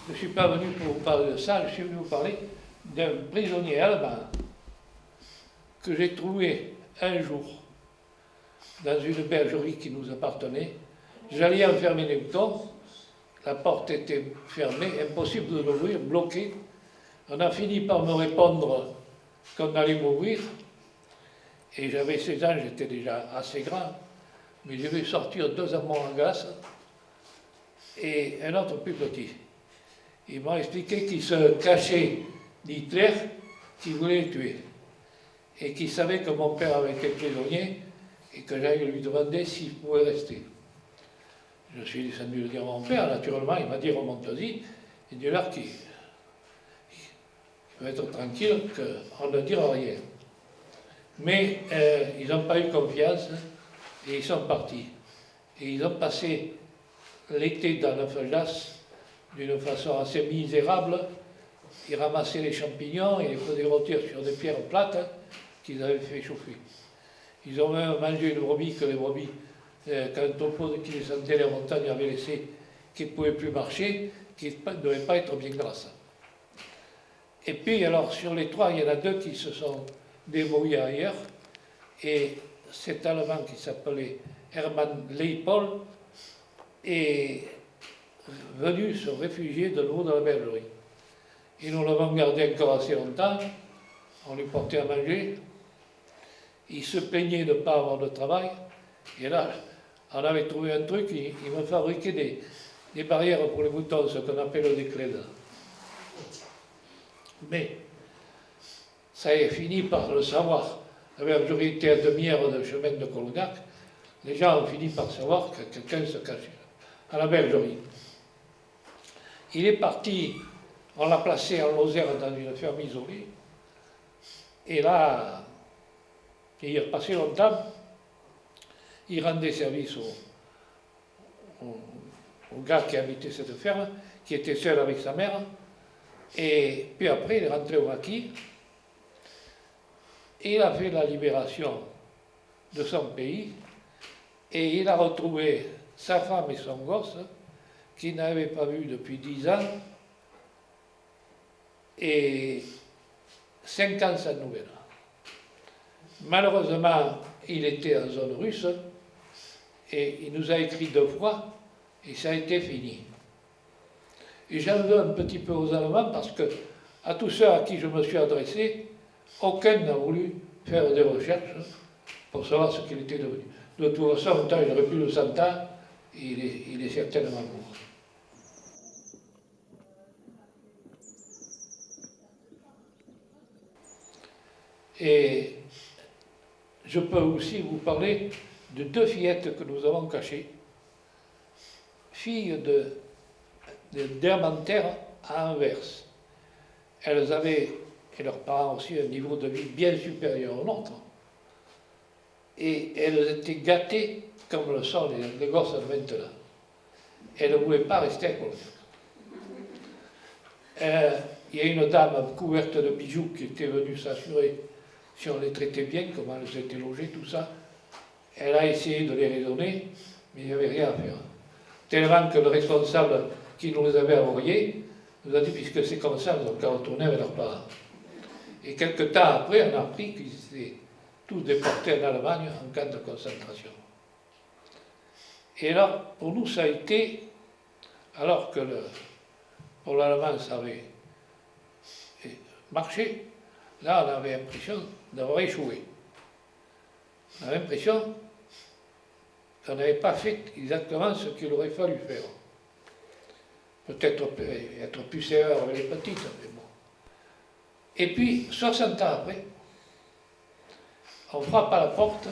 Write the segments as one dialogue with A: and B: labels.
A: je ne suis pas venu pour vous parler de ça, je suis venu vous parler d'un prisonnier allemand que j'ai trouvé un jour dans une bergerie qui nous appartenait. J'allais enfermer les moutons, la porte était fermée, impossible de l'ouvrir, bloquée. On a fini par me répondre qu'on allait m'ouvrir, et j'avais 16 ans, j'étais déjà assez grand, mais j'ai vu sortir 2 amours en glace et un autre plus petit. Ils m'ont expliqué qu'il se cachait d'Hitler, qui voulait le tuer, et qu'il savait que mon père avait été prisonnier et que j'allais lui demander s'il pouvait rester. Je suis descendu le dire à mon père, naturellement, il m'a dit remonte-y, et dit là qu'il faut être tranquille, qu'on ne dira rien. Mais ils n'ont pas eu confiance et ils sont partis. Et ils ont passé l'été dans la feuillasse d'une façon assez misérable. Ils ramassaient les champignons et les faisaient rôtir sur des pierres plates qu'ils avaient fait chauffer. Ils ont même mangé une brebis que les brebis, quand on pose qui descendaient les montagnes, avaient laissé, qui ne pouvaient plus marcher, qui ne devaient pas être bien grasses. Et puis, alors, sur les 3, il y en a 2 qui se sont débrouillés ailleurs. Et cet Allemand qui s'appelait Hermann Leipold est venu se réfugier de nouveau dans la bergerie. Et nous l'avons gardé encore assez longtemps. On lui portait à manger. Il se plaignait de ne pas avoir de travail. Et là, on avait trouvé un truc, il me fabriquait des barrières pour les moutons, ce qu'on appelle des clés. Mais ça est fini par le savoir. La bergerie était à demi-heure de chemin de Colognac. Les gens ont fini par savoir que quelqu'un se cachait à la bergerie. Il est parti, on l'a placé en Lozère dans une ferme isolée. Et là, il y a passé longtemps. Il rendait service au gars qui habitait cette ferme, qui était seul avec sa mère. Et puis après, il est rentré au maquis. Et il a fait la libération de son pays. Et il a retrouvé sa femme et son gosse, qu'il n'avait pas vu depuis 10 ans. Et 5 ans sans nouvelles. Malheureusement, il était en zone russe. Et il nous a écrit 2 fois, et ça a été fini. Et j'en veux un petit peu aux Allemands parce que, à tous ceux à qui je me suis adressé, aucun n'a voulu faire des recherches pour savoir ce qu'il était devenu. De toute façon, autant il aurait pu le sentir, il est certainement mort. Et je peux aussi vous parler de 2 fillettes que nous avons cachées, filles d'Hermanterre à Anvers. Elles avaient, et leurs parents aussi, un niveau de vie bien supérieur au nôtre. Et elles étaient gâtées comme le sont les gosses de maintenant. Elles ne voulaient pas rester à Colognac. Il y a une dame couverte de bijoux qui était venue s'assurer si on les traitait bien, comment elles étaient logées, tout ça. Elle a essayé de les raisonner, mais il n'y avait rien à faire. Tellement que le responsable qui nous les avait envoyés nous a dit, puisque c'est comme ça, ils ont qu'à retourner avec leurs parents. Et quelque temps après, on a appris qu'ils étaient tous déportés en Allemagne en camp de concentration. Et là, pour nous, ça a été, alors que pour l'Allemand, ça avait marché, là, on avait l'impression d'avoir échoué. On avait l'impression qu'on n'avait pas fait exactement ce qu'il aurait fallu faire. Peut-être être plus sévère avec les petites, mais bon. Et puis, 60 ans après, on frappe à la porte,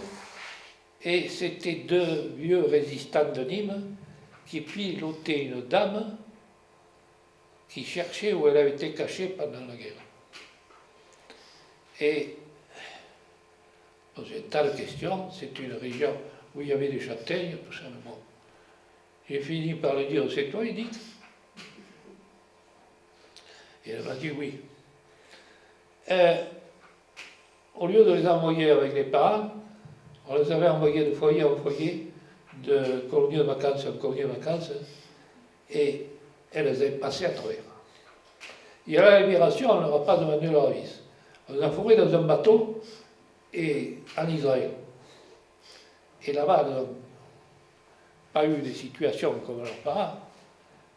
A: et c'était 2 vieux résistants de Nîmes qui pilotaient une dame qui cherchait où elle avait été cachée pendant la guerre. Et posé une telle question, c'est une région où il y avait des châtaignes, tout ça, mais bon. J'ai fini par lui dire, c'est toi, Edith? Et elle m'a dit oui. Au lieu de les envoyer avec les parents, on les avait envoyés de foyer en foyer, de colonie de vacances en colonie de vacances, et elles avaient passé à travers. Et à la Libération, on n'aura pas demandé leur avis. On les a fourrés dans un bateau en Israël. Et là-bas, elles n'ont pas eu des situations comme leurs parents,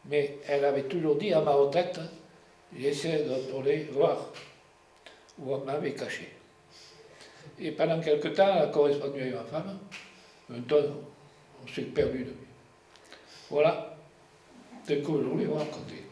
A: mais elle avait toujours dit à ma retraite, j'essaie de retourner voir où on m'avait caché. Et pendant quelque temps, elle a correspondu avec ma femme. Maintenant, on s'est perdu de vue. Voilà ce que je voulais vous raconter.